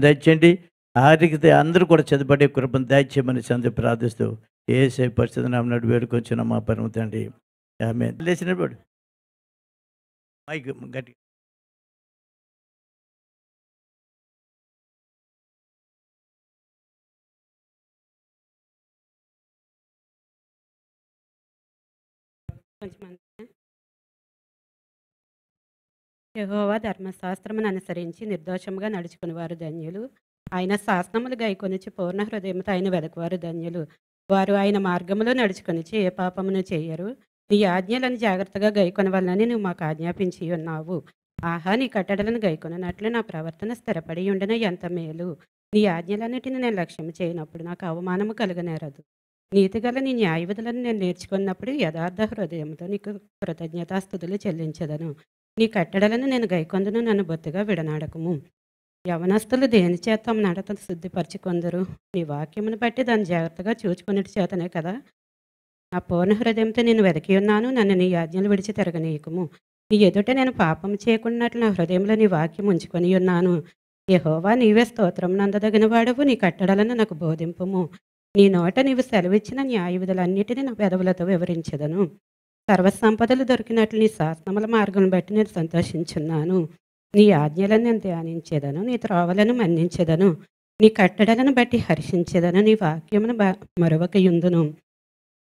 దయచేయండి. ఆర్థికత అందరూ కూడా చదువుబడే కృపను దయచేయమని సందు ప్రార్థిస్తూ యేసయ్య పరిశుద్ధ నామమున వేడుకొంచున్నాం మా పరమ తండ్రి. ఆమేన్. లేచి నిలబడు. మైక్ గట్టిగా. కొంచెమంది యెహోవా ధర్మశాస్త్రమును అనుసరించి నిర్దోషముగా నడుచుకునివారు ధన్యులు. ఆయన శాసనములు గైకొనుచు పూర్ణ హృదయముతో ఆయన వెదకువారు ధన్యులు. వారు ఆయన మార్గములో నడుచుకొనుచు ఏ పాపమును చేయరు. నీ ఆజ్ఞలను జాగ్రత్తగా గైకొనవలనని నువ్వు మాకు ఆజ్ఞాపించి ఉన్నావు. ఆహా, నీ కట్టడలను గైకొనున్నట్లు నా ప్రవర్తన స్థిరపడి ఉండిన ఎంత మేలు. నీ ఆజ్ఞలన్నిటిని నేను లక్ష్యం చేయనప్పుడు నాకు అవమానము కలుగనేరదు. నీతిగల నీ న్యాయవిధులను నేను నేర్చుకున్నప్పుడు యథార్థ హృదయంతో నీకు కృతజ్ఞతాస్తుతులు చెల్లించదను. నీ కట్టడలను నేను గైకొందును, నన్ను బొత్తిగా విడనాడకము. యవనస్తులు దేని చేత తమ నడతను శుద్ధిపరచుకొందరు? నీ వాక్యమును బట్టి దాన్ని జాగ్రత్తగా చూచుకున్నట్టు చేతనే కదా. నా పూర్ణ హృదయంతో నేను వెదకి ఉన్నాను, నన్ను నీ ఆజ్ఞలు విడిచి తిరగనీయకుము. నీ ఎదుట నేను పాపం చేయకున్నట్లు నా హృదయంలో నీ వాక్యం ఉంచుకొని ఉన్నాను. యెహోవా, నీవే స్తోత్రం నందదగిన వాడవు, నీ కట్టడలను నాకు బోధింపుము. నీ నోట నీవు సెలవిచ్చిన న్యాయ విధులన్నిటినీ నా పెదవులతో వివరించదను. సర్వసంపదలు దొరికినట్లు నీ శాసనముల మార్గం బట్టి నేను సంతోషించున్నాను. నీ ఆజ్ఞలను నేను ధ్యానించేదను, నీ త్రోవలను మన్నించెదను. నీ కట్టడలను బట్టి హర్షించెదను, నీ వాక్యమును మరొకయుందును.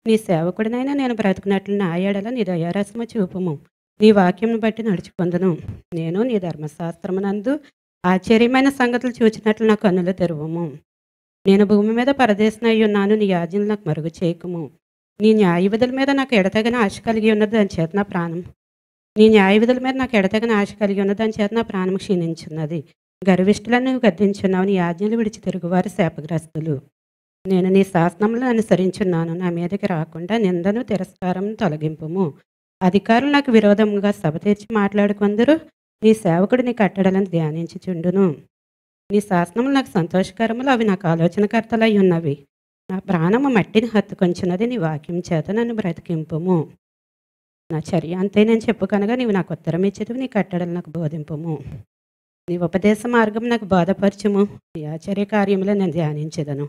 నీ సేవకుడినైనా నేను బ్రతుకున్నట్లు నా ఎడల నీ దయారసము చూపుము. నీ వాక్యమును బట్టి నడుచుకొందును. నేను నీ ధర్మశాస్త్రమునందు ఆశ్చర్యమైన సంగతులు చూచినట్లు నా కన్నులు తెరువుము. నేను భూమి మీద పరదేశినై ఉన్నాను, నీ ఆజ్ఞలు నాకు మరుగు చేయకుము. నీ న్యాయ విధుల మీద నాకు ఎడతగిన ఆశ కలిగి ఉన్నది, దాని చేత నా ప్రాణం నీ న్యాయ విధుల మీద నాకు ఎడతగిన ఆశ కలిగి ఉన్నది, దాని చేత నా ప్రాణం క్షీణించున్నది. గర్విష్ఠులను నువ్వు గద్దించున్నావు, నీ ఆజ్ఞలు విడిచి తిరుగువారు శాపగ్రస్తులు. నేను నీ శాసనములను అనుసరించున్నాను, నా మీదకి రాకుండా నిందను తిరస్కారం తొలగింపుము. అధికారులు నాకు విరోధంగా సభ తీర్చి మాట్లాడుకొందరు, నీ సేవకుడు నీ కట్టడలను ధ్యానించుచుండును. నీ శాసనములు నాకు సంతోషకరములు, అవి నాకు ఆలోచనకర్తలై ఉన్నవి. నా ప్రాణము మట్టిని హత్తుకొంచున్నది, నీ వాక్యం చేత నన్ను బ్రతికింపుము. నా చర్య అంతే నేను చెప్పుకనగా నీవు నాకు ఉత్తరం ఇచ్చేది, నీ కట్టడలు నాకు బోధింపుము. నీ ఉపదేశ మార్గం నాకు బోధపరచుము, నీ ఆశ్చర్య కార్యములో నేను ధ్యానించెదను.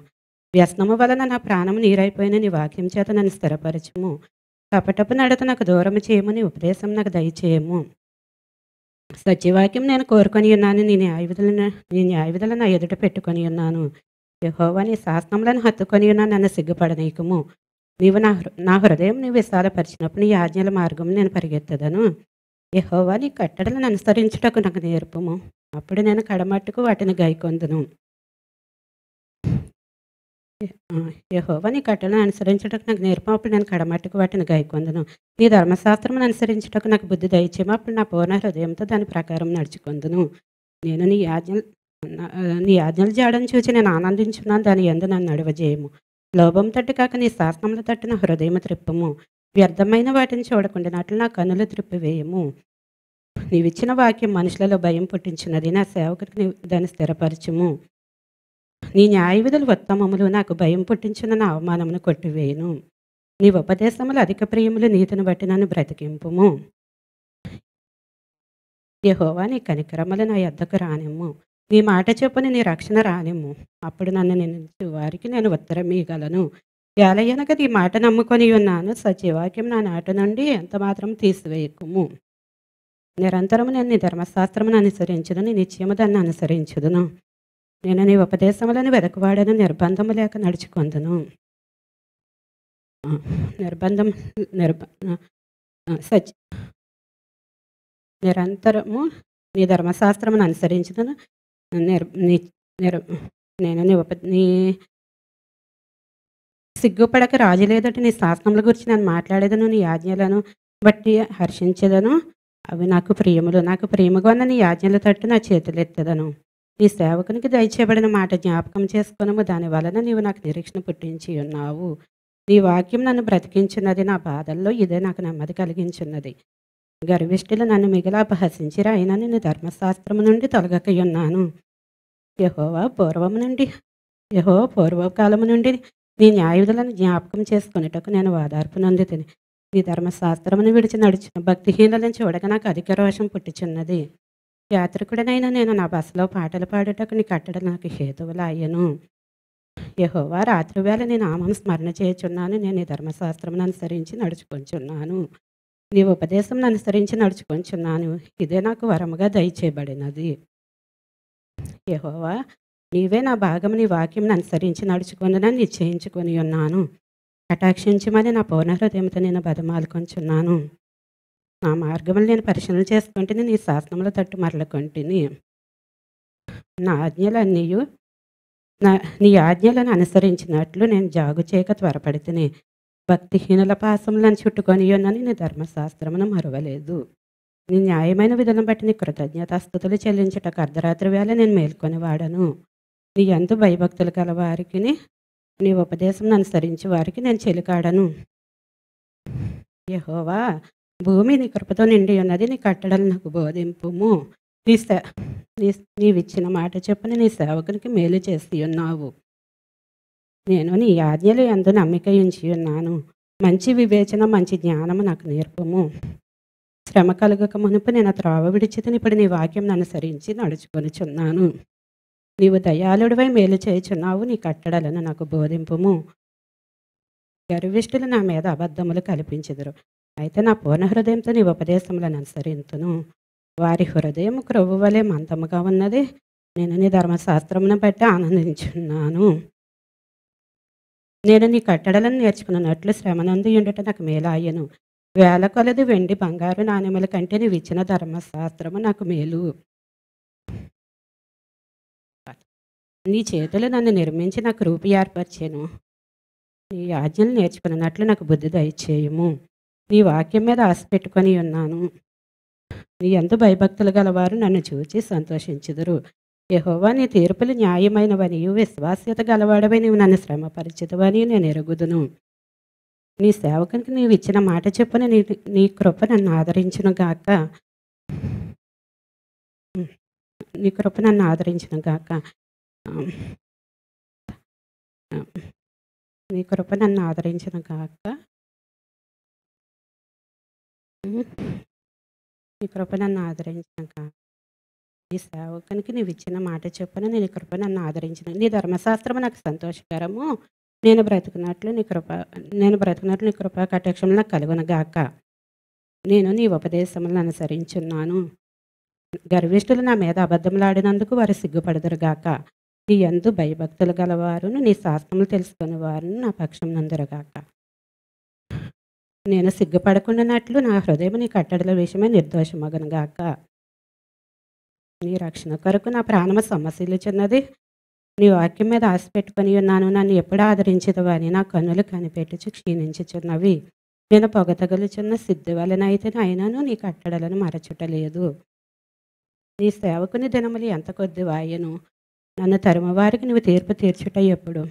వ్యసనము వలన నా ప్రాణము నీరైపోయిన నీ వాక్యం చేత నన్ను స్థిరపరచుము. కపటపు నడత నాకు దూరము చేయము, నీ ఉపదేశం నాకు దయచేయము. సత్యవాక్యం నేను కోరుకొని ఉన్నాను, నీ న్యాయవిధులను నా ఎదుట పెట్టుకొని ఉన్నాను. యెహోవా, నీ శాసనములను హత్తుకొని ఉన్నాను, నన్ను సిగ్గుపడనీయకుము. నీవు నా హృదయం నీవు విశాలపరిచినప్పుడు నీ ఆజ్ఞల మార్గం నేను పరిగెత్తదను. యెహోవా, నీ కట్టడలను అనుసరించుటకు నాకు నేర్పుము, అప్పుడు నేను కడమట్టుకు వాటిని గైకొందును. యెహోవా, నీ కట్టడలను అనుసరించుటకు నాకు నేర్పము, అప్పుడు నేను కడమట్టుకు వాటిని గైకొందును. నీ ధర్మశాస్త్రమును అనుసరించుటకు నాకు బుద్ధి దయచేయము, అప్పుడు నా పూర్ణ హృదయంతో దాని ప్రకారం నడుచుకొందును. నేను నీ ఆజ్ఞల జాడను చూచి నేను ఆనందించున్నాను, దాని యందు నన్ను నడవజేయము. లోభం తట్టు కాక నీ శాసనముల తట్టు నా హృదయం త్రిప్పుము. వ్యర్థమైన వాటిని చూడకుండానట్లు నా కన్నులు త్రిప్పివేయము. నీవిచ్చిన వాక్యం మనుషులలో భయం పుట్టించినది, నా సేవకుడికి నీవు దాన్ని స్థిరపరచుము. నీ న్యాయ విధులు ఉత్తమములు, నాకు భయం పుట్టించిన నా అవమానమును కొట్టివేయును. నీ ఉపదేశములు అధిక ప్రియములు, నీతిని బట్టి నన్ను బ్రతికింపుము. యెహోవా, నీ కనికరములు నా యొద్దకు రానిమ్ము, నీ మాట చొప్పున నీ రక్షణ రానిమ్ము. అప్పుడు నన్ను నిందించు వారికి నేను ఉత్తరం ఇయ్యగలను. ఎలయనగా నీ మాట నమ్ముకొని ఉన్నాను, సత్యవాక్యం నా నాట నుండి ఎంత మాత్రం తీసివేయకుము. నిరంతరము నేను నీ ధర్మశాస్త్రమును అనుసరించును, నీ నిత్యము దాన్ని అనుసరించుదును. నేను నీ ఉపదేశములను వెదకువాడను, నిర్బంధము లేక నడుచుకొందును. నిర్బంధం నిర్బ సత్య నిరంతరము నీ ధర్మశాస్త్రమును అనుసరించుదును. నేను నీ సిగ్గుపడక రాజు లేదట నీ శాసనముల గురించి నేను మాట్లాడేదను, నీ ఆజ్ఞలను బట్టి హర్షించదను. అవి నాకు ప్రియములు, నాకు ప్రియముగా ఉన్న నీ ఆజ్ఞల తట్టు నా చేతులెత్తదను. నీ సేవకునికి దయచేయబడిన మాట జ్ఞాపకం చేసుకొనుము, దాని వలన నీవు నాకు నిరీక్షణ పుట్టించి ఉన్నావు. నీ వాక్యం నన్ను బ్రతికించున్నది, నా బాధల్లో ఇదే నాకు నెమ్మది కలిగించున్నది. గర్విష్ఠులు నన్ను మిగిలి అపహసించిరి, అయినా నేను ధర్మశాస్త్రము నుండి తొలగకయున్నాను. యెహోవా పూర్వకాలము నుండి నీ న్యాయవిధులను జ్ఞాపకం చేసుకొనుటకు నేను ఓదార్పు నొందితిని. నీ ధర్మశాస్త్రమును విడిచి నడిచిన భక్తిహీనులను చూడగా నాకు అధిక రోషం పుట్టుచున్నది. యాత్రికుడనైన నేను నా బసలో పాటలు పాడుటకు నీ కట్టడ నాకు హేతువులాయెను. యెహోవా రాత్రివేళ నీ నామం స్మరణ చేయుచున్నాను. నేను నీ ధర్మశాస్త్రమును అనుసరించి నడుచుకొంచున్నాను. నీ ఉపదేశమును అనుసరించి నడుచుకొంచున్నాను. ఇదే నాకు వరముగా దయచేయబడినది. యెహోవా నీవే నా భాగము, నీ వాక్యమును అనుసరించి నడుచుకొనునని నిశ్చయించుకొని ఉన్నాను. కటాక్షించమని నా పూర్ణ హృదయంతో నేను బతిమాలుకొంచున్నాను. నా మార్గములు నేను పరిశీలన చేసుకుంటేనే నీ శాసనముల తట్టు మరలుకొంటిని. నా ఆజ్ఞలన్నీయు నీ ఆజ్ఞలను అనుసరించినట్లు నేను జాగు చేయక త్వరపడితిని. భక్తిహీనుల పాశములను చుట్టుకొని ఉన్నని నీ ధర్మశాస్త్రమును మరువలేదు. నీ న్యాయమైన విధులను బట్టి నీ కృతజ్ఞతాస్తుతులు చెల్లించుటకు అర్ధరాత్రి వేళ నేను మేల్కొని వాడను. నీ యందు భయభక్తులు గల వారికి, నీ ఉపదేశం అనుసరించి వారికి నేను చెలికాడను. యెహోవా భూమి నీ కృపతో నిండి ఉన్నది. నీ కట్టడలు నాకు బోధింపుము. నీవిచ్చిన మాట చొప్పున నీ సేవకునికి మేలు చేసి ఉన్నావు. నేను నీ ఆజ్ఞలు యందు నమ్మిక ఉంచి ఉన్నాను. మంచి వివేచన, మంచి జ్ఞానము నాకు నేర్పము. శ్రమ కలుగక మునుపు నేను త్రోవ విడిచితిని. ఇప్పుడు నీ వాక్యం అనుసరించి నడుచుకొనుచున్నాను. నీవు దయాళుడివై మేలు చేయుచున్నావు. నీ కట్టడలను నాకు బోధింపుము. గర్విష్ఠులు నా మీద అబద్ధములు కల్పించెదరు. అయితే నా పూర్ణ హృదయంతో నీ ఉపదేశములను అనుసరింతును. వారి హృదయం క్రొవ్వు వలె మందముగా ఉన్నది. నేను నీ ధర్మశాస్త్రమును బట్టి ఆనందించున్నాను. నేను నీ కట్టడలను నేర్చుకున్నట్లు శ్రమనందు ఉండుట నాకు మేలాయను. వేల కొలది వెండి బంగారు నాణెముల కంటే నీవు ఇచ్చిన ధర్మశాస్త్రము నాకు మేలు. నీ చేతులు నన్ను నిర్మించి నాకు రూపు ఏర్పరిచెను. నీ ఆజ్ఞలు నేర్చుకున్నట్లు నాకు బుద్ధి దయచేయము. నీ వాక్యం మీద ఆశ పెట్టుకొని ఉన్నాను. నీ యందు భయభక్తులు గలవారు నన్ను చూచి సంతోషించుదురు. యెహోవా నీ తీర్పులు న్యాయమైనవనియు విశ్వాస్యత గలవాడవై నీవు నన్ను శ్రమపరిచితవని నేను ఎరుగుదును. నీ సేవకునికి నీవు ఇచ్చిన మాట చొప్పున నీ కృప నన్ను ఆదరించును గాక. నీ కృప నన్ను ఆదరించును గాక. నీ కృప నన్ను ఆదరించును గాక. నీ కృప నన్ను ఆదరించును గాక. నీ సేవకునికి నీవు ఇచ్చిన మాట చొప్పున నీ కృప నన్ను ఆదరించును. నీ ధర్మశాస్త్రము నాకు సంతోషకరము. నేను బ్రతుకున్నట్లు నీ కృప కటాక్షములు నాకు కలుగును గాక. నేను నీ ఉపదేశములను అనుసరించున్నాను. గర్విష్ఠులు నా మీద అబద్ధములాడినందుకు వారు సిగ్గుపడదురు గాక. నీ యందు భయభక్తులు గలవారును నీ శాస్త్రములు తెలుసుకుని వారును నా పక్షం నందురుగాక. నేను సిగ్గుపడకుండానట్లు నా హృదయం నీ కట్టడల విషయమై నిర్దోషమగను గాక. నీ రక్షణ కొరకు నా ప్రాణము సమస్యలుచున్నది. నీ వాక్యం మీద ఆశ పెట్టుకొని ఉన్నాను. నన్ను ఎప్పుడు ఆదరించదవని నా కన్నులు కనిపెట్టుచు క్షీణించుచున్నవి. నేను పొగతగలుచున్న సిద్ధి వలనైతే అయినను నీ కట్టడలను మరచుటలేదు. నీ సేవకుని దినములు ఎంత కొద్ది వాయను. నన్ను తరుమవారికి నువ్వు తీర్పు తీర్చుట ఎప్పుడు.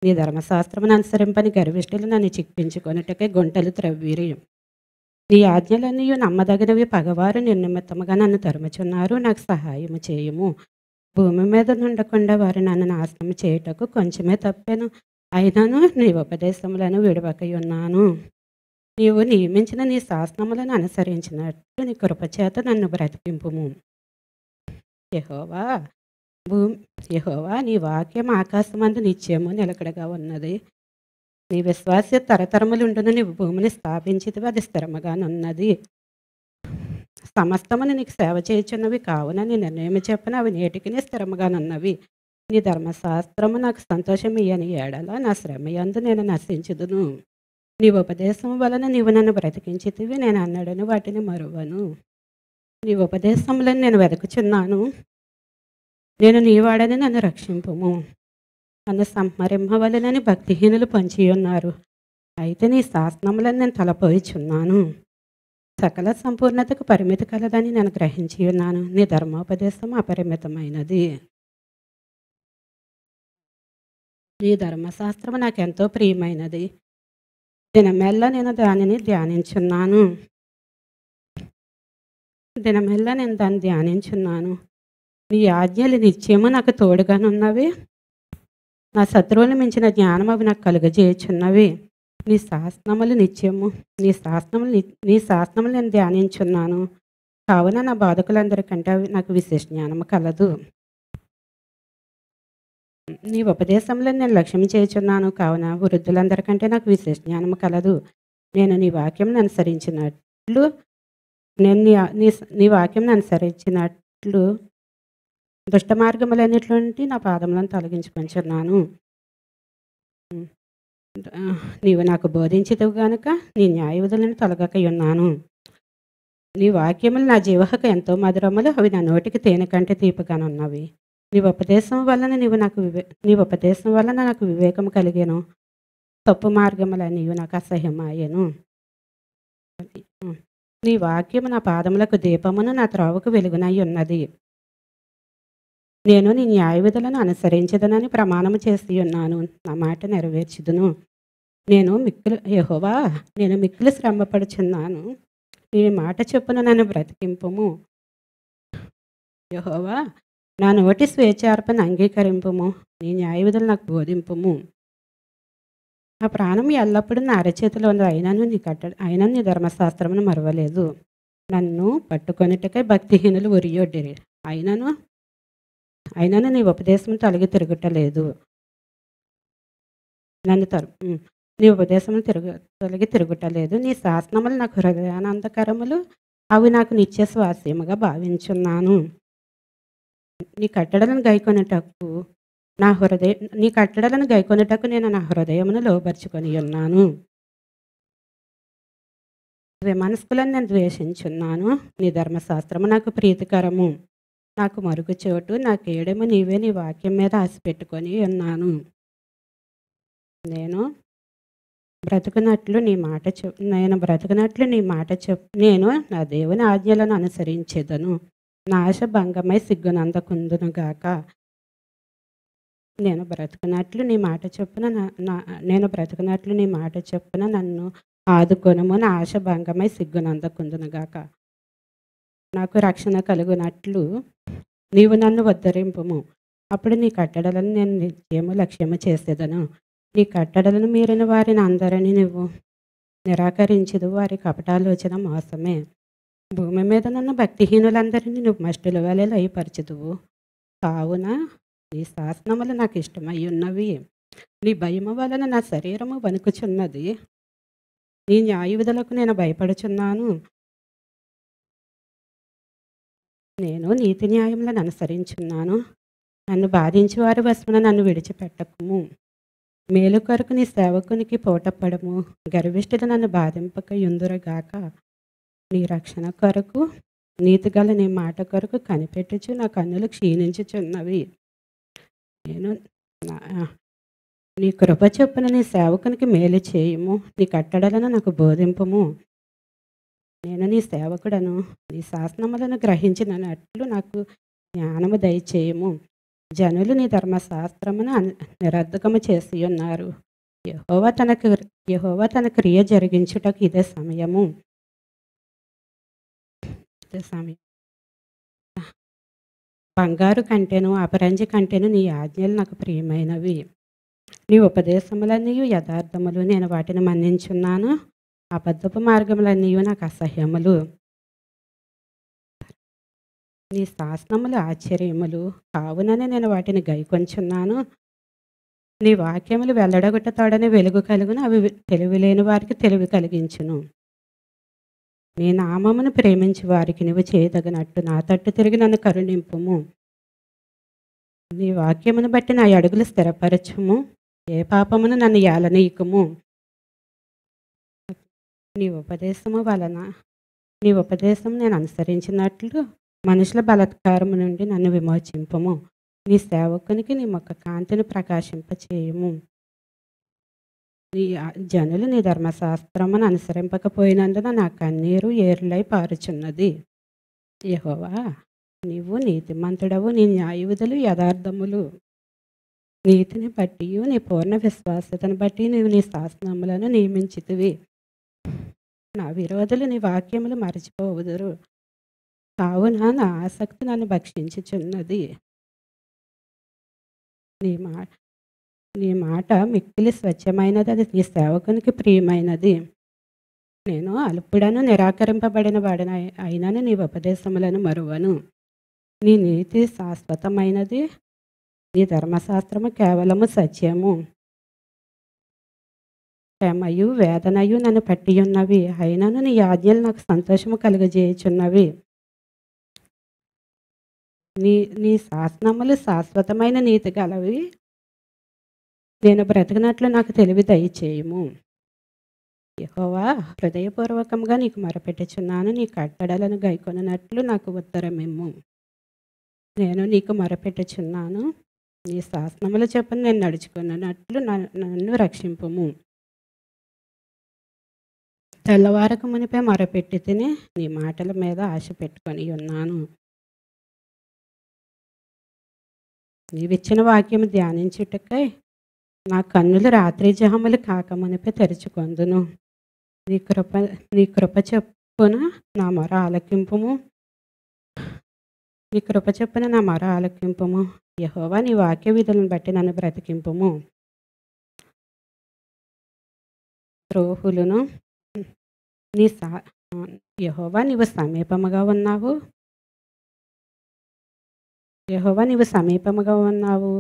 నీ ధర్మశాస్త్రమును అనుసరింపని గర్విష్ఠులు నన్ను చిక్కించుకొనుటకై గుంటలు త్రవ్విరి. నీ ఆజ్ఞలన్నీ నమ్మదగినవి. పగవారు నిర్నిమిత్తముగా నన్ను తరుముచున్నారు. నాకు సహాయము చేయము. భూమి మీద నుండకుండా వారు నన్ను నాశనం చేయుటకు కొంచెమే తప్పాను. అయినను నీ ఉపదేశములను విడవకై ఉన్నాను. నీవు నియమించిన నీ శాసనములను అనుసరించినట్లు నీ కృపచేత నన్ను బ్రతికింపుము. యెహోవా నీ వాక్యం ఆకాశమందు నిత్యము నిలకడగా ఉన్నది. నీ విశ్వాస్య తరతరములుండును. నీవు భూమిని స్థాపించితివి, అది స్థిరముగానున్నది. సమస్తమును నీకు సేవ చేయుచున్నవి కావున నీ నిర్ణయం చెప్పిన అవి నేటికి స్థిరముగానున్నవి. నీ ధర్మశాస్త్రము నాకు సంతోషం ఇయ్యని ఏడల నా శ్రమయందు నేను నశించుదును. నీ ఉపదేశం వలన నీవు నన్ను బ్రతికించితివి. నేను అన్నడను వాటిని మరువను. నీ ఉపదేశములను నేను వెతుకుచున్నాను. నేను నీవాడని నన్ను రక్షింపుము. నన్ను సంహరింపవలెనని భక్తిహీనులు పొంచి ఉన్నారు. అయితే నీ శాసనములను నేను తలపోయిచున్నాను. సకల సంపూర్ణతకు పరిమితి కలదని నేను గ్రహించి ఉన్నాను. నీ ధర్మోపదేశం అపరిమితమైనది. నీ ధర్మశాస్త్రము నాకెంతో ప్రియమైనది. దినమెల్లా నేను దానిని ధ్యానించున్నాను. దాన్ని ధ్యానించున్నాను. నీ ఆజ్ఞలు నిత్యము నాకు తోడుగానున్నవి. నా శత్రువులు మించిన జ్ఞానం అవి నాకు కలుగజేయుచున్నవి. నీ శాసనములు నిత్యము నీ శాసనములు నేను ధ్యానించున్నాను. కావున నా బాధకులందరికంటే నాకు విశేష జ్ఞానము కలదు. నీ ఉపదేశంలో నేను లక్ష్యం చేయుచున్నాను కావున వృద్ధులందరికంటే నాకు విశేష జ్ఞానము కలదు. నేను నీ వాక్యంను అనుసరించినట్లు నేను నీ వాక్యంను అనుసరించినట్లు దుష్ట మార్గములన్నిటి నుండి నా పాదములను తొలగించుకొనుచున్నాను. నీవు నాకు బోధించితివి గనుక నీ న్యాయవిధులను తొలగకయున్నాను. నీ వాక్యములు నా జీవహకు ఎంతో మధురములు, అవి నా నోటికి తేనె కంటే తీపిగానున్నవి. నీ ఉపదేశం వలన నాకు వివేకము కలిగెను. తప్పు మార్గములన్నీయు నాకు అసహ్యమాయెను. నీ వాక్యము నా పాదములకు దీపమును, నా త్రోవకు వెలుగునై ఉన్నది. నేను నీ న్యాయవిధులను అనుసరించదనని ప్రమాణము చేసి ఉన్నాను. నా మాట నెరవేర్చుదును. యెహోవా నేను మిక్కిలి శ్రమపడుచున్నాను. నీ మాట చొప్పున నన్ను బ్రతికింపుము. యెహోవా నా నోటి స్వేచ్ఛార్పణ అంగీకరింపుము. నీ న్యాయవిధులు నాకు బోధింపుము. నా ప్రాణం ఎల్లప్పుడూ నా అరచేతిలో ఉంది. అయినను నీ ధర్మశాస్త్రమును మరవలేదు. నన్ను పట్టుకొనుటకై భక్తిహీనులు ఉరియొడ్డిరి. అయినను నీ ఉపదేశం తొలగి తిరుగుటలేదు. నీ ఉపదేశం తొలగి తిరుగుటలేదు. నీ శాసనములు నాకు హృదయానందకరములు, అవి నాకు నిత్య స్వాస్యముగా భావించున్నాను. నీ కట్టడలను గైకొనుటకు నేను నా హృదయమును లోబర్చుకొని ఉన్నాను. విమనస్కులను నేను ద్వేషించున్నాను. నీ ధర్మశాస్త్రము నాకు ప్రీతికరము. నాకు మరుగు చోటు, నా కేడెము నీవే. నీ వాక్యం మీద ఆశ పెట్టుకొని ఉన్నాను. నేను బ్రతుకున్నట్లు నీ మాట చెప్పు. నేను నా దేవుని ఆజ్ఞలను అనుసరించెదను. నా ఆశ భంగమై సిగ్గునందకుందును గాక. నేను బ్రతుకున్నట్లు నీ మాట చొప్పున నన్ను ఆదుకొనుము. నా ఆశ భంగమై సిగ్గునందకుందును గాక. నాకు రక్షణ కలుగునట్లు నీవు నన్ను ఉద్ధరింపుము. అప్పుడు నీ కట్టడలను నేను నిత్యము లక్ష్యము చేసేదను. నీ కట్టడలను మీరిన వారిని అందరినీ నువ్వు నిరాకరించదు. వారి కపటాలోచన మోసమే. భూమి మీద నున్న భక్తిహీనులందరినీ నువ్వు మష్టుల వలె లయపరచుదువు. కావున నీ శాసనములు నాకు ఇష్టమై ఉన్నవి. నీ భయము వలన నా శరీరము వణుకుచున్నది. నీ న్యాయవిధులకు నేను భయపడుచున్నాను. నేను నీతి న్యాయములను అనుసరించున్నాను. నన్ను బాధించే వారి వశమున నన్ను విడిచిపెట్టకుము. మేలు కొరకు నీ సేవకునికి పోటపడము. గర్విష్ఠులు నన్ను బాధింపక యుందురుగాక. నీ రక్షణ కొరకు నీతిగల నీ మాట కొరకు కనిపెట్టుచు నా కన్నులు క్షీణించుచున్నవి. నీ కృప చొప్పున నీ సేవకునికి మేలు చేయుము. నీ కట్టడలను నాకు బోధింపుము. నేను నీ సేవకుడను. నీ శాసనములను గ్రహించినట్లు నాకు జ్ఞానము దయచేయము. జనులు నీ ధర్మశాస్త్రమును నిరర్ధకము చేసి ఉన్నారు. యెహోవా తన క్రియ జరిగించుటకు ఇదే సమయం. బంగారు కంటేను అపరంజి కంటేను నీ ఆజ్ఞలు నాకు ప్రియమైనవి. నీ ఉపదేశములన్నీ యథార్థములు. నేను వాటిని మన్నించున్నాను. అబద్ధపు మార్గములన్నీ నాకు అసహ్యములు. నీ శాసనములు ఆశ్చర్యములు. కావుననే నేను వాటిని గైకొంచున్నాను. నీ వాక్యములు వెల్లడగొట్ట తోడని వెలుగు కలుగును. అవి తెలివి లేని వారికి తెలివి కలిగించును. నీ నామమును ప్రేమించి వారికి నువ్వు చేయదగినట్టు నా తట్టు తిరిగి నన్ను కరుణింపుము. నీ వాక్యమును బట్టి నా అడుగులు స్థిరపరచుము. ఏ పాపమును నన్ను ఏలనీయకుము. నీ ఉపదేశం నేను అనుసరించినట్లు మనుషుల బలాత్కారము నుండి నన్ను విమోచింపుము. నీ సేవకునికి నీ ముఖ కాంతిని ప్రకాశింపచేయుము. జనులు నీ ధర్మశాస్త్రమును అనుసరింపకపోయినందున నా కన్నీరు ఏరులై పారుచున్నది. యెహోవా నీవు నీతిమంతుడవు. నీ న్యాయవిధులు యథార్థములు. నీతిని బట్టి నీ పూర్ణ విశ్వాసతను బట్టి నీవు నీ శాసనములను నియమించితివి. నా విరోధులు నీ వాక్యములు మరచిపోవుదురు. కావున నా ఆసక్తి నన్ను భక్షించుచున్నది. నీ మాట మిక్కిలి స్వచ్ఛమైనది. అది నీ సేవకునికి ప్రియమైనది. నేను అల్పుడను నిరాకరింపబడిన వాడిన అయినను నీ ఉపదేశములను మరువను. నీ నీతి శాశ్వతమైనది. నీ ధర్మశాస్త్రము కేవలము సత్యము. శ్రమయు వేదనయు నన్ను పట్టియున్నవి. అయినను నీ ఆజ్ఞలు నాకు సంతోషము కలుగజేయుచున్నవి. నీ నీ శాసనములు శాశ్వతమైన నీతి గలవి. నేను బ్రతికినట్లు నాకు తెలివి దయచేయుము. యెహోవా, హృదయపూర్వకంగా నీకు మొరపెట్టుచున్నాను. నీ కట్టడలను గైకొనున్నట్లు నాకు ఉత్తరమిమ్ము. నేను నీకు మొరపెట్టుచున్నాను. నీ శాసనముల చొప్పున నేను నడుచుకున్నట్లు నన్ను రక్షింపుము. తెల్లవారక మునిపే మొరపెట్టి తిని నీ మాటల మీద ఆశ పెట్టుకొని ఉన్నాను. నీవిచ్చిన వాక్యము ధ్యానించుటకై నా కన్నులు రాత్రి జహములు కాకమునిపే తెరుచుకొందును. నీ కృప చొప్పున నా మొర ఆలకింపుము. నీ కృప చొప్పున నా మొర ఆలకింపుము. యెహోవా, నీ వాక్య విధులను బట్టి నన్ను బ్రతికింపుము. ద్రోహులను నీ యెహోవా, నీవు సమీపముగా ఉన్నావు. యెహోవా, నీవు సమీపముగా ఉన్నావు.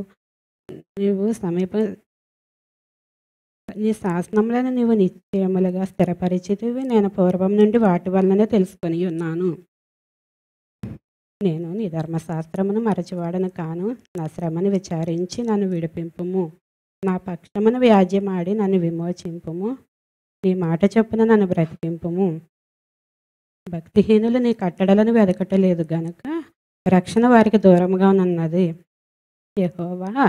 నీవు నీ శాసనములను నీవు నిశ్చయములుగా స్థిరపరిచితివి. నేను పూర్వం నుండి వాటి వలననే తెలుసుకొని ఉన్నాను. నేను నీ ధర్మశాస్త్రమును మరచివాడను కాను. నా శ్రమను విచారించి నన్ను విడిపింపుము. నా పక్షమును వ్యాజ్యమాడి నన్ను విమోచింపుము. నీ మాట చొప్పున నన్ను బ్రతికింపుము. భక్తిహీనులు నీ కట్టడలను వెదకటలేదు గనుక రక్షణ వారికి దూరంగా ఉన్నది. యెహోవా,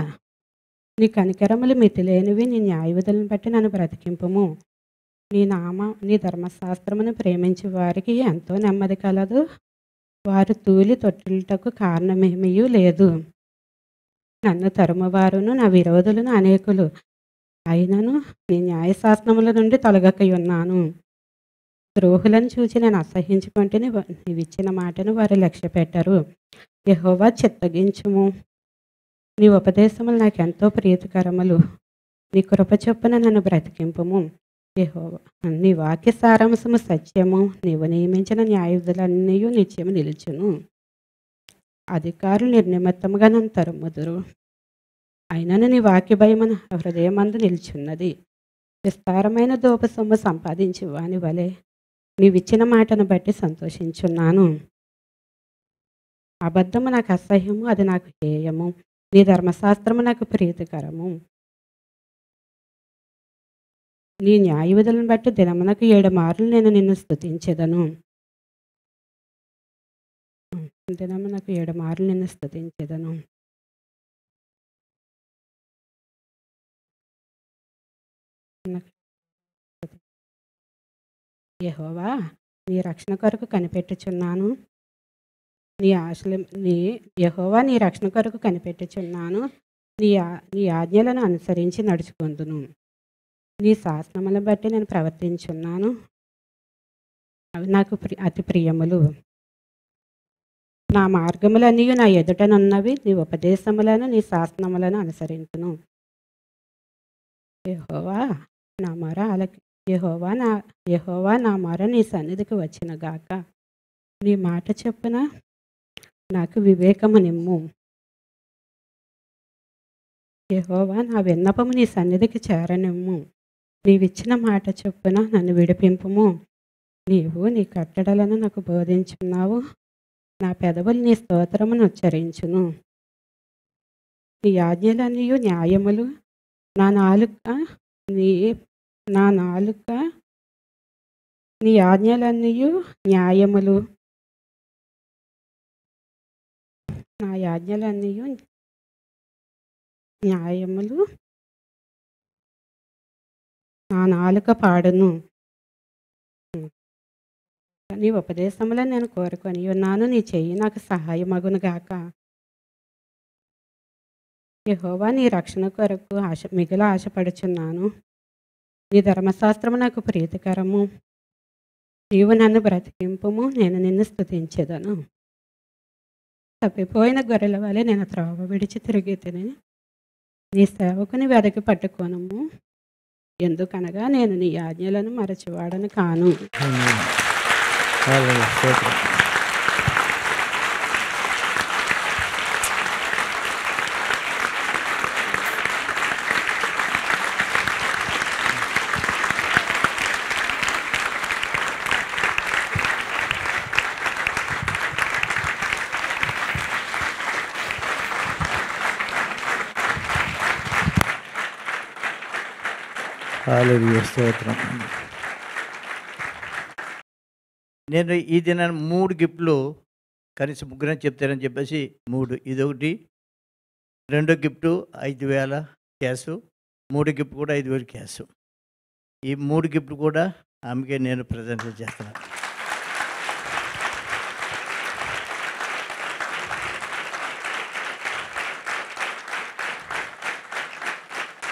నీ కనికరములు మితిలేనివి. నీ న్యాయవిధులను బట్టి నన్ను బ్రతికింపుము. నీ ధర్మశాస్త్రమును ప్రేమించే వారికి ఎంతో నెమ్మది కలదు. వారు తూలి తొట్టుటకు కారణమేమీ లేదు. నన్ను తరుమువారును నా విరోధులను అనేకులు. అయినను నీ న్యాయశాసనముల నుండి తొలగకయున్నాను. ద్రోహులను చూచి నేను అసహించుకుంటేనే నీవిచ్చిన మాటను వారు లక్ష్య పెట్టరు. యెహోవా, చిత్తగించుము. నీ ఉపదేశములు నాకెంతో ప్రీతికరములు. నీ కృప చొప్పున నన్ను బ్రతికింపుము. యెహోవా, నీ వాక్య సారాంశము సత్యము. నీవు నియమించిన న్యాయవిధులన్నీ నిత్యము నిలుచును. అధికారులు నిర్నిమిత్తముగా నన్ను తరుముదురు. అయినను నీ వాక్య భయము నా హృదయమందు నిల్చున్నది. విస్తారమైన దోప సొమ్ము సంపాదించు వాని వలె నీవిచ్చిన మాటను బట్టి సంతోషించున్నాను. అబద్ధము నాకు అసహ్యము, అది నాకు హేయము. నీ ధర్మశాస్త్రము నాకు ప్రీతికరము. నీ న్యాయవిధులను బట్టి దినమునకు 7 మార్లు నేను నిన్ను స్తుతించెదను. దినమునకు 7 మార్లు నిన్ను స్తుతించెదను. యెహోవా, నీ రక్షణ కొరకు కనిపెట్టుచున్నాను. యెహోవా, నీ రక్షణ కొరకు కనిపెట్టుచున్నాను. నీ ఆజ్ఞలను అనుసరించి నడుచుకొందును. నీ శాసనములను బట్టి నేను ప్రవర్తించున్నాను. అవి నాకు అతి ప్రియములు. నా మార్గములన్నీ నా ఎదుటనున్నవి. నీ ఉపదేశములను నీ శాసనములను అనుసరించును. యెహోవా, నా మొర యెహోవా, నా మొర నీ సన్నిధికి వచ్చిన గాక. నీ మాట చొప్పున నాకు వివేకము నిమ్ము. యెహోవా, నా విన్నపము నీ సన్నిధికి చేరనిమ్ము. నీవిచ్చిన మాట చొప్పున నన్ను విడిపింపుము. నీవు నీ కట్టడలను నాకు బోధించున్నావు. నా పెదవులు నీ స్తోత్రమును ఉచ్చరించును. నీ ఆజ్ఞలన్నీ న్యాయములు. నా నాలుక నీ ఆజ్ఞలన్నీ న్యాయములు. నా ఆజ్ఞలన్నీ న్యాయములు. నా నాలుక పాడును. నీ ఉపదేశములను నేను కోరుకొని ఉన్నాను. నీ చెయ్యి నాకు సహాయమగును గాక. యెహోవా, నీ రక్షణ కొరకు మిగుల ఆశపడుచున్నాను. నీ ధర్మశాస్త్రము నాకు ప్రీతికరము. నీవు నన్ను బ్రతికింపుము. నేను నిన్ను స్తుతించెదను. తప్పిపోయిన గొర్రెల వలె నేను త్రోవ విడిచి తిరిగి తిని నీ సేవకుని వెదకి పట్టుకొనుము. ఎందుకనగా నేను నీ ఆజ్ఞలను మరచివాడను కాను. హల్లెలూయా, స్తోత్రం. హల్లెలూయా, స్తోత్రం. నేను ఈ దినాన్ని 3 గిఫ్ట్లు కనీసం ముగ్గురని చెప్తారని చెప్పేసి 3, ఇదొకటి, రెండో గిఫ్టు 5,000 క్యాషు, 3 గిఫ్ట్ కూడా 5,000 క్యాషు. ఈ 3 గిఫ్ట్లు కూడా ఆమెకే నేను ప్రజెంట్ చేస్తున్నాను.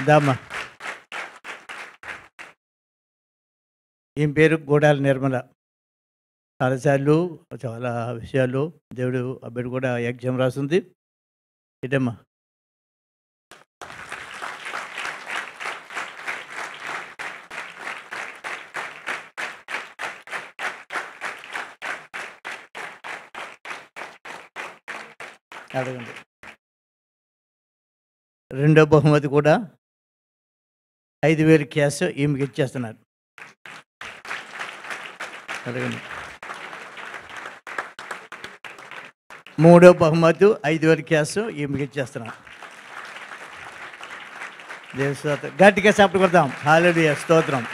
దామా, ఈమె పేరు గూడాల నిర్మల. చాలాసార్లు చాలా విషయాలు దేవుడు ఆ బిడ్డ కూడా ఎగ్జామ్ రాస్తుంది. ఇటమ్మా, అడగండి. రెండో బహుమతి కూడా 5,000 క్యాష్ ఈమెకి ఇచ్చేస్తున్నారు. అడగండి. మూడో బహుమతి 5,000 క్యాష్ ఈమెకి ఇచ్చేస్తున్నాను. దేవుని స్తోత్రం. గట్టిగా చప్పట్లు కొడదాం. హల్లెలూయా, స్తోత్రం.